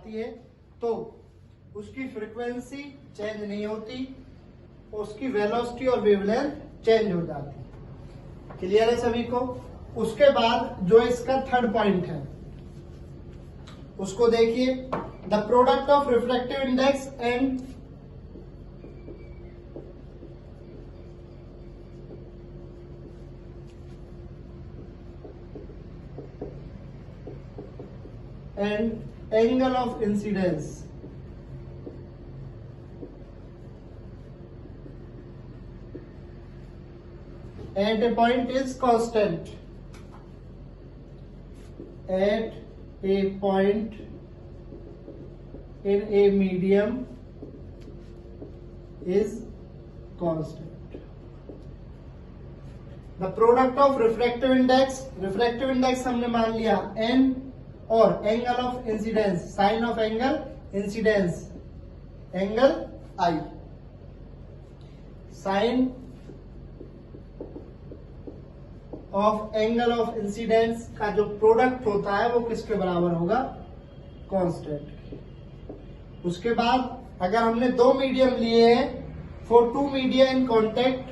जाती है तो उसकी फ्रीक्वेंसी चेंज नहीं होती, उसकी वेलोसिटी और वेवलेंथ चेंज हो जाती है। क्लियर है सभी को? उसके बाद जो इसका थर्ड पॉइंट है उसको देखिए, the product of refractive index and angle of incidence at a point is constant. At a point in a medium is constant. The product of refractive index हमने मान लिया n और angle of incidence, sine of angle incidence, angle I, sine of angle of incidence का जो product होता है वो किसके बराबर होगा? कांस्टेंट। उसके बाद अगर हमने दो मीडियम लिए हैं, for two media in contact,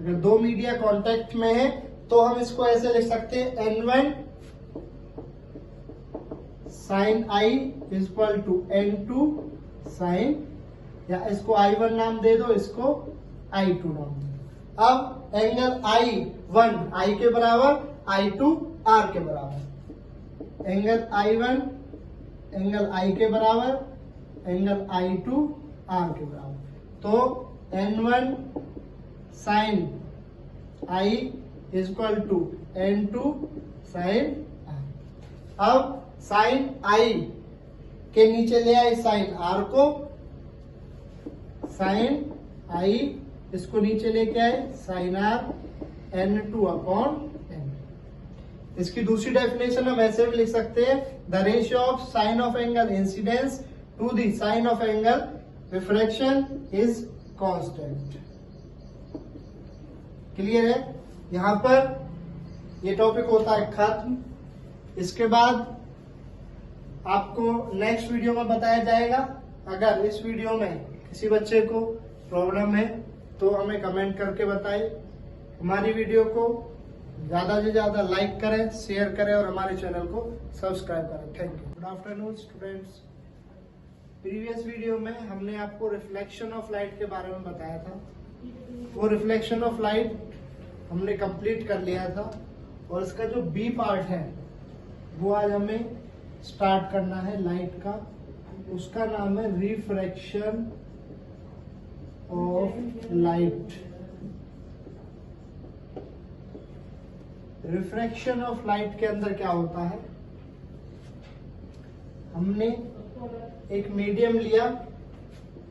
अगर दो मीडिया कांटेक्ट में है तो हम इसको ऐसे लिख सकते हैं N1 sine I is equal to N2 sine, या इसको I1 नाम दे दो, इसको I2 नाम दे दो। अब एंगल I1 I के बराबर, I2 R के बराबर, एंगल I1 एंगल I के बराबर, एंगल I2 R के बराबर, तो N1 sine I is equal to N2 sine I। अब साइन I के नीचे ले आए साइन R को, साइन I इसको नीचे लेके आए sine R N2 upon N। इसकी दूसरी डेफिनेशन हम ऐसे भी लिख सकते हैं, the ratio of sine of angle incidence to the sine of angle refraction is constant. Clear है? यहां पर ये टॉपिक होता है खत्म। इसके बाद आपको नेक्स्ट वीडियो में बताया जाएगा। अगर इस वीडियो में किसी बच्चे को प्रॉब्लम है तो हमें कमेंट करके बताएं। हमारी वीडियो को ज्यादा से ज्यादा लाइक करें, शेयर करें और हमारे चैनल को सब्सक्राइब करें। Thank you. Good afternoon students. Previous video में हमने आपको रिफ्लेक्शन ऑफ लाइट के बारे में बताया था। वो रिफ्लेक्शन ऑफ लाइट हमने कंप्लीट कर लिया था और इसका जो बी पार्ट है वो आज हमें स्टार्ट करना है लाइट का। उसका नाम है refraction of light. Refraction of light के अंदर क्या होता है, हमने एक मीडियम लिया,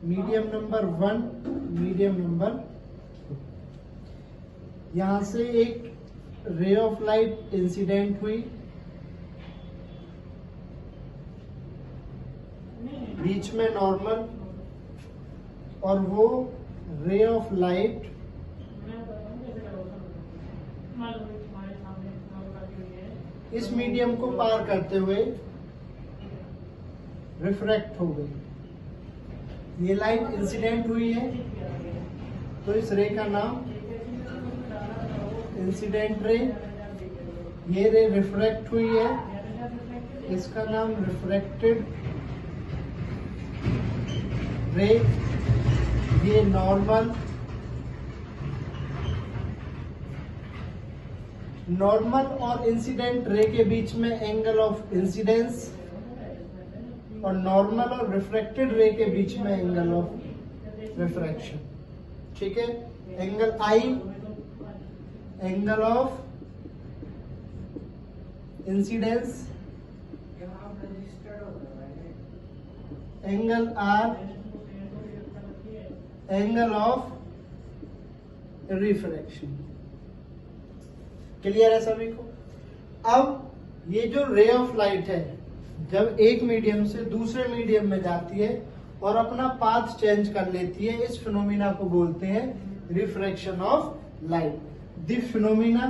मीडियम नंबर 1, मीडियम नंबर 2, यहां से एक रे ऑफ लाइट इंसिडेंट हुई, बीच में नॉर्मल, और वो रे ऑफ लाइट इस मीडियम को पार करते हुए रिफ्रैक्ट हो गई। ये लाइट इंसिडेंट हुई है तो इस रे का नाम इंसिडेंट रे। ये रे रिफ्रैक्ट हुई है, इसका नाम रिफ्रैक्टेड रे। ये नॉर्मल और इंसिडेंट रे के बीच में एंगल ऑफ इंसिडेंस, और नॉर्मल और रिफ्रैक्टेड रे के बीच में एंगल ऑफ रिफ्रैक्शन। ठीक है, angle I angle of incidence, angle R angle of refraction. Clear है सभी को? अब ये जो रे ऑफ लाइट है जब एक मीडियम से दूसरे मीडियम में जाती है और अपना पाथ चेंज कर लेती है, इस फिनोमिना को बोलते हैं refraction of light. The phenomena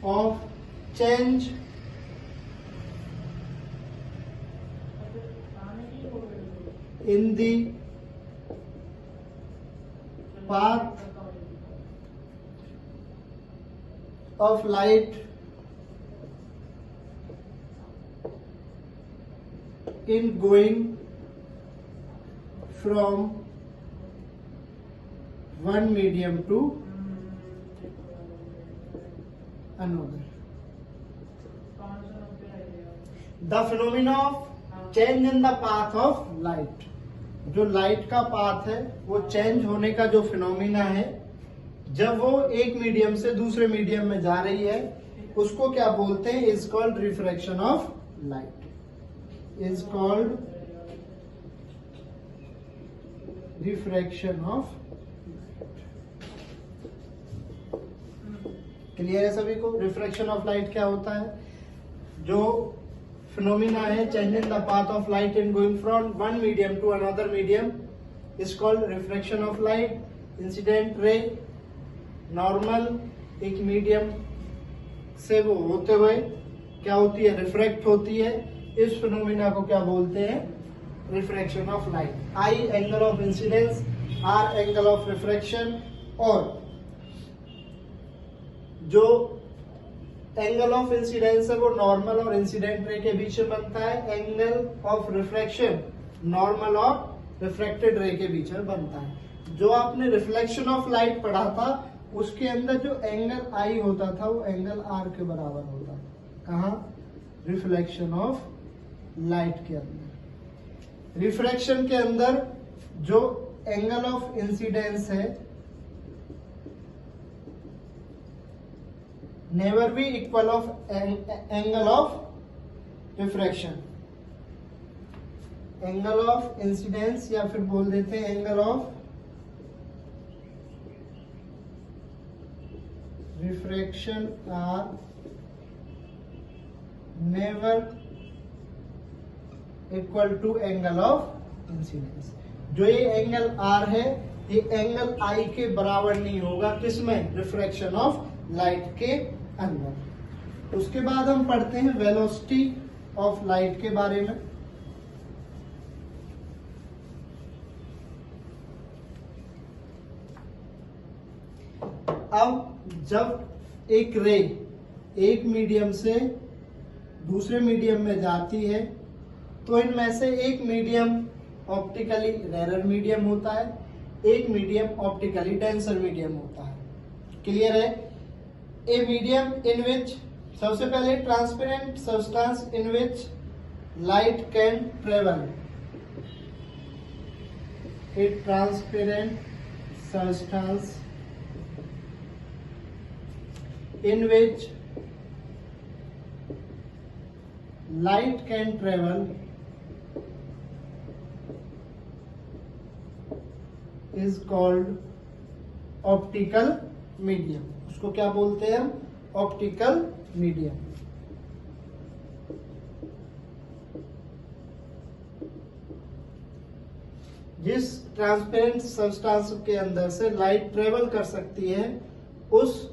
of change in the path of light in going from one medium to another. The phenomena of change in the path of light. जो light का path है वो change होने का जो phenomena है जब वो एक मीडियम से दूसरे मीडियम में जा रही है उसको क्या बोलते हैं? Is called refraction of light. Is called refraction of. Clear है सभी को? रिफ्रैक्शन ऑफ लाइट क्या होता है? जो फिनोमिना है change in the path of light in going from one medium to another medium is called refraction of light. Incident ray normal एक medium से वो होते हुए क्या होती है? रिफ्रैक्ट होती है. इस फिनोमिना को क्या बोलते हैं? Refraction of light. I angle of incidence, R angle of refraction. और जो एंगल ऑफ इंसिडेंस है वो नॉर्मल और इंसिडेंट रे के बीच में बनता है. एंगल ऑफ रिफ्रैक्शन नॉर्मल और रिफ्रैक्टेड रे के बीच में बनता है. जो आपने रिफ्लेक्शन ऑफ लाइट पढ़ा था उसके अंदर जो एंगल आई होता था वो एंगल आर के बराबर होता था. कहा? रिफ्लेक्शन ऑफ लाइट के अंदर. रिफ्रैक्शन के अंदर जो एंगल ऑफ इंसिडेंस है never be equal of angle of refraction. Angle of incidence या फिर बोल देते हैं angle of refraction are never equal to angle of incidence. जो ये एंगल आर है ये एंगल आई के बराबर नहीं होगा. किसमें? रिफ्रैक्शन ऑफ लाइट के अंदर. उसके बाद हम पढ़ते हैं वेलोसिटी ऑफ लाइट के बारे में. अब जब एक रे एक मीडियम से दूसरे मीडियम में जाती है तो इनमें से एक मीडियम ऑप्टिकली रेरर मीडियम होता है, एक मीडियम ऑप्टिकली डेंसर मीडियम होता है. क्लियर है? ए मीडियम इन विच, सबसे पहले transparent substance in which light can travel. A transparent substance in which light can travel is called optical medium. उसको क्या बोलते हैं हम? Optical medium. जिस ट्रांसपेरेंट सब्सटेंस के अंदर से लाइट ट्रेवल कर सकती है उस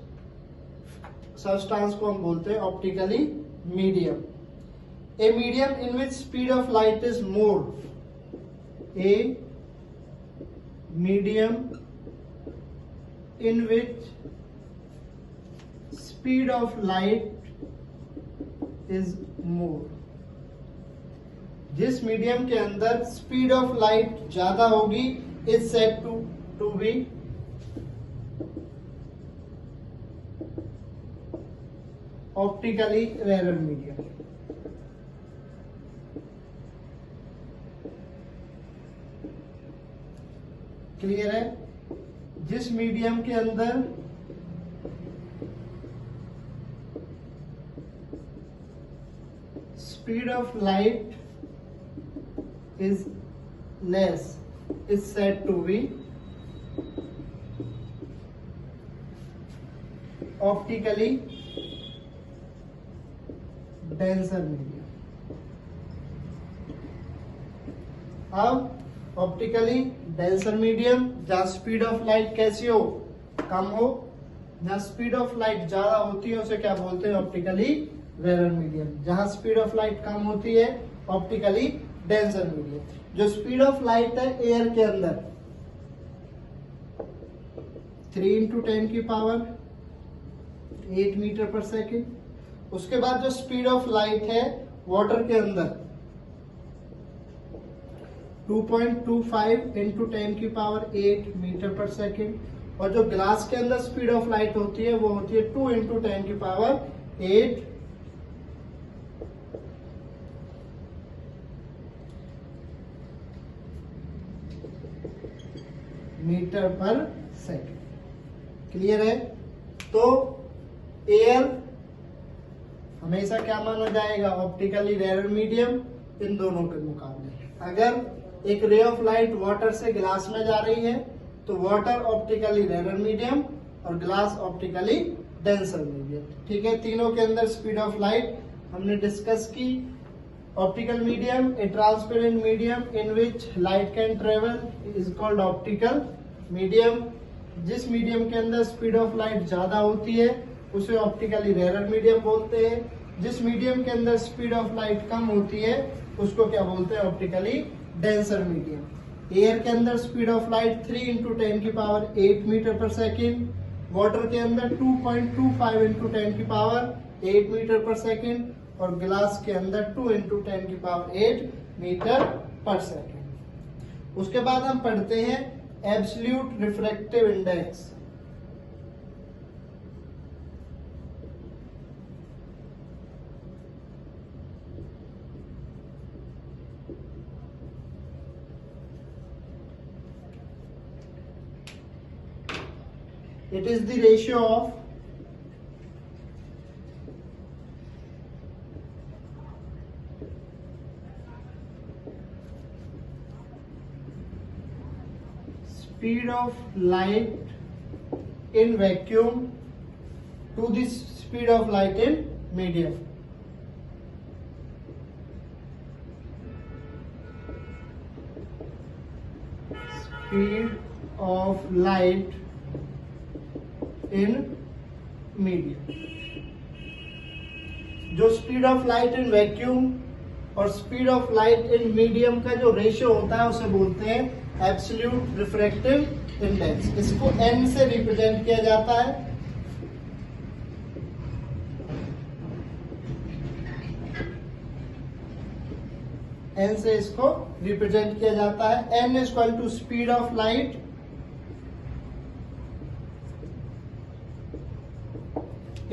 सब्सटेंस को हम बोलते हैं optically medium. A medium in which speed of light is more. A medium in which speed of light is more. जिस मीडियम के अंदर स्पीड ऑफ लाइट ज्यादा होगी is said to be optically rarer medium. Clear है? जिस medium के अंदर speed of light is less is said to be optically denser medium. अब ऑप्टिकली डेंसर मीडियम जहां स्पीड ऑफ लाइट कैसी हो? कम हो. जहाँ स्पीड ऑफ लाइट ज्यादा होती है उसे क्या बोलते हैं, ऑप्टिकली रेयर मीडियम। जहाँ स्पीड ऑफ लाइट कम होती है, ऑप्टिकली डेंसर मीडियम। जो स्पीड ऑफ लाइट है एयर के अंदर 3 × 10⁸ मीटर पर सेकेंड। उसके बाद जो स्पीड ऑफ लाइट है वाटर के अंदर 2.25 × 10⁸ मीटर पर सेकेंड। और जो ग्लास के अंदर स्पीड ऑफ लाइट होती है वो होती है 2 × 10⁸ मीटर पर सेकेंड। क्लियर है? तो एयर हमेशा क्या माना जाएगा, ऑप्टिकली रेयर मीडियम इन दोनों के मुकाबले। अगर एक रे ऑफ लाइट वाटर से ग्लास में जा रही है तो वाटर ऑप्टिकली रेयर मीडियम और ग्लास ऑप्टिकली डेंसर मीडियम। ठीक है, तीनों के अंदर स्पीड ऑफ लाइट हमने डिस्कस की। Optical medium, A transparent medium in which light can travel is called optical medium. जिस मीडियम के अंदर स्पीड ऑफ लाइट ज्यादा होती है उसे ऑप्टिकली रेयर मीडियम बोलते हैं। जिस मीडियम के अंदर स्पीड ऑफ लाइट कम होती है उसको क्या बोलते हैं, ऑप्टिकली डेंसर मीडियम। एयर के अंदर स्पीड ऑफ लाइट 3 × 10⁸ मीटर पर सेकेंड। वाटर के अंदर 2.25 × 10⁸ मीटर पर सेकेंड। और ग्लास के अंदर 2 × 10⁸ मीटर पर सेकेंड। उसके बाद हम पढ़ते हैं absolute refractive index. It is the ratio of speed of light in vacuum to the speed of light in medium. Speed of light in medium. जो speed of light in vacuum और speed of light in medium का जो ratio होता है उसे बोलते हैं absolute refractive index. इसको n से रिप्रेजेंट किया जाता है। n से इसको रिप्रेजेंट किया जाता है। n equal to speed of light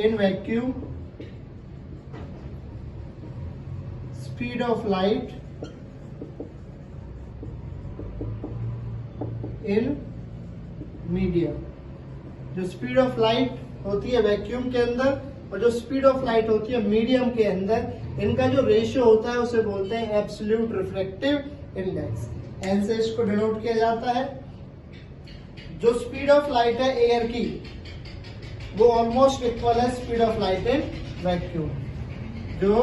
in vacuum, speed of light in medium। जो स्पीड ऑफ लाइट होती है वैक्यूम के अंदर और जो स्पीड ऑफ लाइट होती है मीडियम के अंदर, इनका जो रेशियो होता है उसे बोलते हैं एब्सोल्यूट रिफ्रैक्टिव इंडेक्स। एन से इसको डिनोट किया जाता है। जो स्पीड ऑफ लाइट है एयर की वो ऑलमोस्ट इक्वल है speed of light in vacuum. जो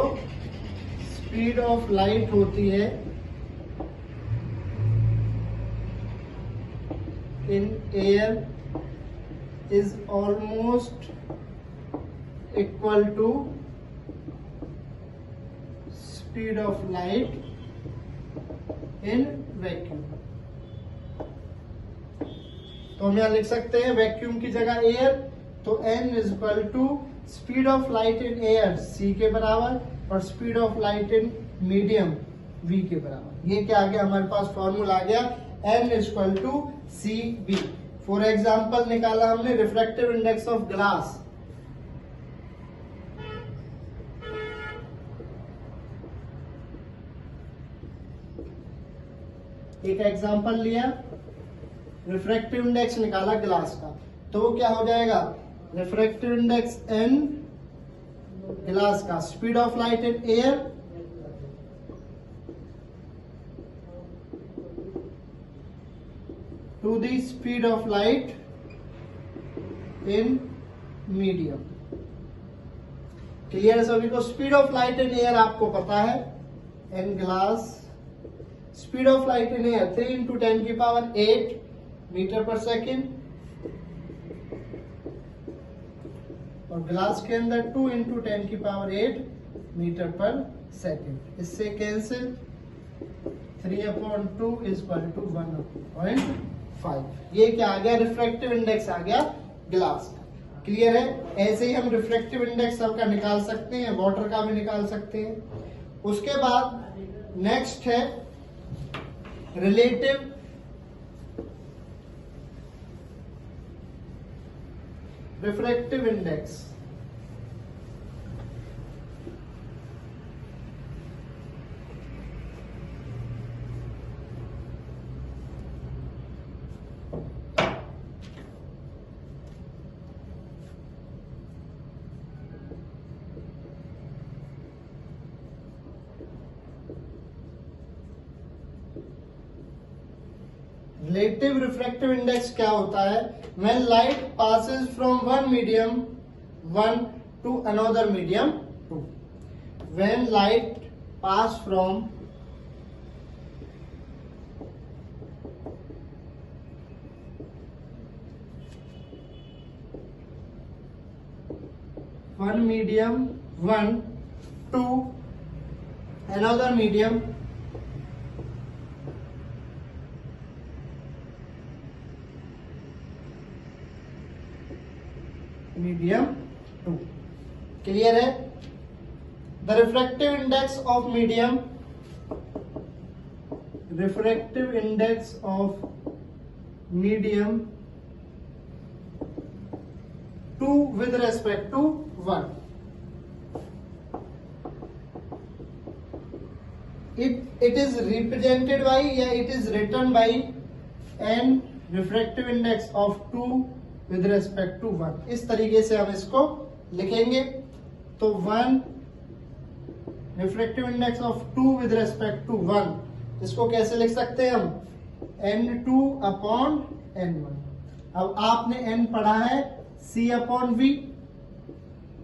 स्पीड ऑफ लाइट होती है in air is almost equal to speed of light in vacuum. तो हम यहां लिख सकते हैं वैक्यूम की जगह एयर, तो n is equal to speed of light in air c के बराबर और speed of light in medium v के बराबर। ये क्या आ गया, हमारे पास फॉर्मूला आ गया n is equal to c v. For example निकाला हमने रिफ्रैक्टिव इंडेक्स ऑफ ग्लास। एक एग्जाम्पल लिया, रिफ्रैक्टिव इंडेक्स निकाला ग्लास का, तो वो क्या हो जाएगा, रिफ्रैक्टिव इंडेक्स n ग्लास का speed of light in air to the speed of light in medium. Clear है सभी को? Speed of light in air आपको पता है, n glass speed of light in air 3 × 10⁸ metre पर सेकेंड और glass के अंदर 2 × 10⁸ मीटर पर सेकेंड। इससे कैंसिल 3/2 = 1.5। ये क्या आ गया? रिफ्रैक्टिव इंडेक्स आ गया ग्लास का। क्लियर है? ऐसे ही हम रिफ्रैक्टिव इंडेक्स सबका निकाल सकते हैं, वाटर का भी निकाल सकते हैं। उसके बाद नेक्स्ट है relative refractive index. Relative refractive index क्या होता है? When light passes from one medium 1 to another medium 2। When light pass from one medium 1 to another medium medium 2। Clear है? The refractive index of medium, refractive index of medium 2 with respect to 1, it is represented by या it is written by n refractive index of 2 with respect to 1। इस तरीके से हम इसको लिखेंगे। तो 1 refractive index of 2 with respect to 1, इसको कैसे लिख सकते हैं हम? n2/n1। अब आपने n पढ़ा है C/V,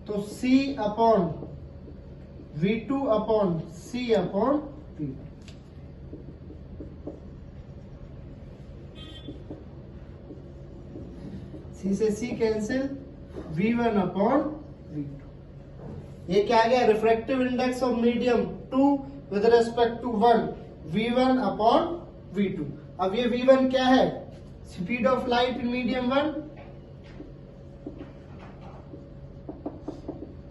तो C/V2/C/V1। C से C कैंसिल, V1/V2। ये क्या आ गया? Refractive index of medium 2 with respect to 1, V1/V2। अब ये V1 क्या है? Speed of light in medium 1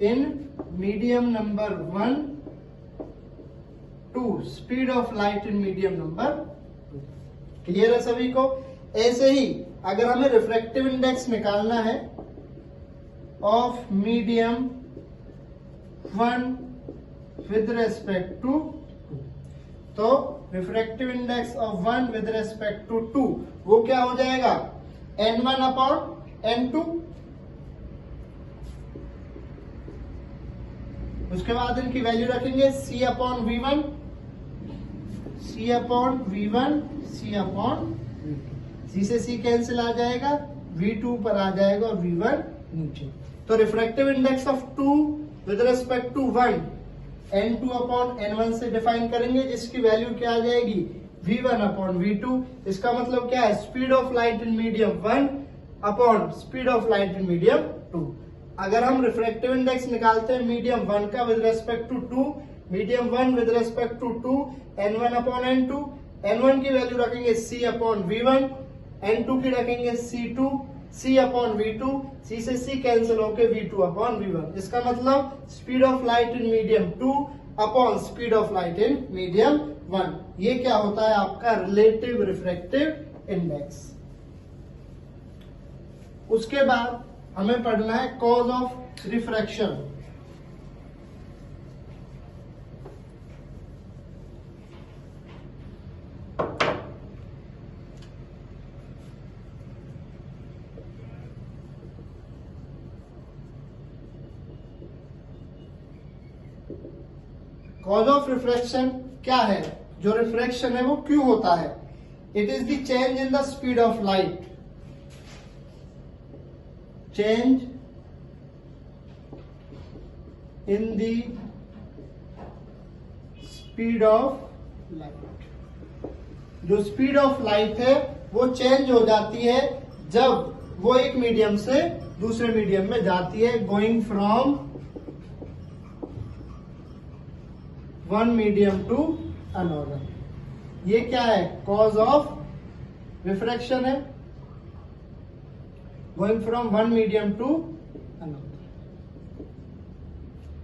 in medium number 1 2 speed of light in medium number 2। Clear है सभी को? ऐसे ही अगर हमें रिफ्रैक्टिव इंडेक्स निकालना है of medium 1 with respect to 2, तो refractive index of 1 with respect to 2 वो क्या हो जाएगा? n1/n2। उसके बाद इनकी वैल्यू रखेंगे C/V1, C/V1, C/V2। C से C कैंसिल आ जाएगा, V2 पर आ जाएगा और V1 नीचे। तो refractive index of 2 with respect to 1 n2/n1 से डिफाइन करेंगे, जिसकी वैल्यू क्या आ जाएगी? V1/V2। इसका मतलब क्या है? Speed of light in medium 1 speed of light in medium 2। अगर हम रिफ्रैक्टिव इंडेक्स निकालते हैं मीडियम 1 का with respect to 2, medium 1 with respect to 2, n1/n2, n1 की वैल्यू रखेंगे C/V1, n2 की रखेंगे C2, C/V2, C से C कैंसिल होके V2/V1। इसका मतलब speed of light in medium 2 speed of light in medium 1। ये क्या होता है? आपका रिलेटिव रिफ्रैक्टिव इंडेक्स। उसके बाद हमें पढ़ना है cause of refraction. Cause of refraction क्या है? जो रिफ्रैक्शन है वो क्यों होता है? It is the change in the speed of light, change in the speed of light. जो स्पीड ऑफ लाइट है वो चेंज हो जाती है जब वो एक मीडियम से दूसरे मीडियम में जाती है, going from one medium to another. ये क्या है? कॉज ऑफ रिफ्रैक्शन है, going from one medium to another.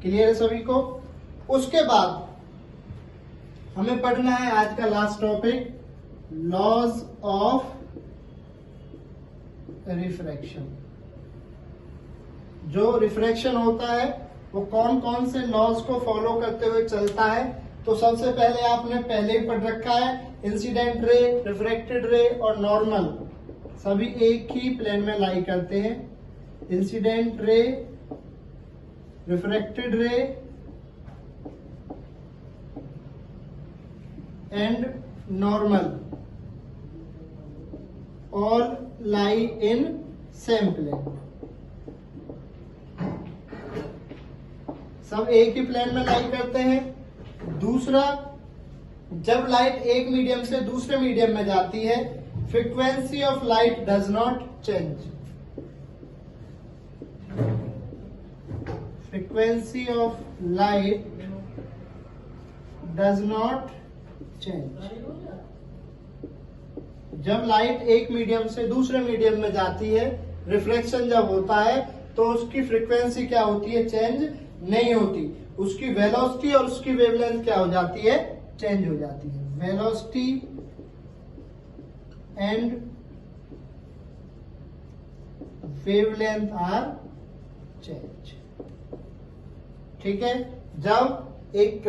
Clear है सभी को? उसके बाद हमें पढ़ना है आज का last topic, laws of refraction. जो रिफ्रैक्शन होता है वो कौन कौन से लॉज को फॉलो करते हुए चलता है। तो सबसे पहले आपने पहले ही पढ़ रखा है, इंसिडेंट रे, रिफ्रैक्टेड रे और नॉर्मल सभी एक ही प्लेन में लाई करते हैं। Incident ray, refracted ray and normal all lie in same plane. सब एक ही प्लेन में लाई करते हैं। दूसरा, जब लाइट एक मीडियम से दूसरे मीडियम में जाती है, frequency of light does not change. Frequency of light does not change. जब लाइट एक मीडियम से दूसरे मीडियम में जाती है, रिफ्लेक्शन जब होता है, तो उसकी फ्रीक्वेंसी क्या होती है? चेंज नहीं होती। उसकी वेलोसिटी और उसकी वेवलेंथ क्या हो जाती है? चेंज हो जाती है। Velocity and wavelength are change. ठीक है? जब एक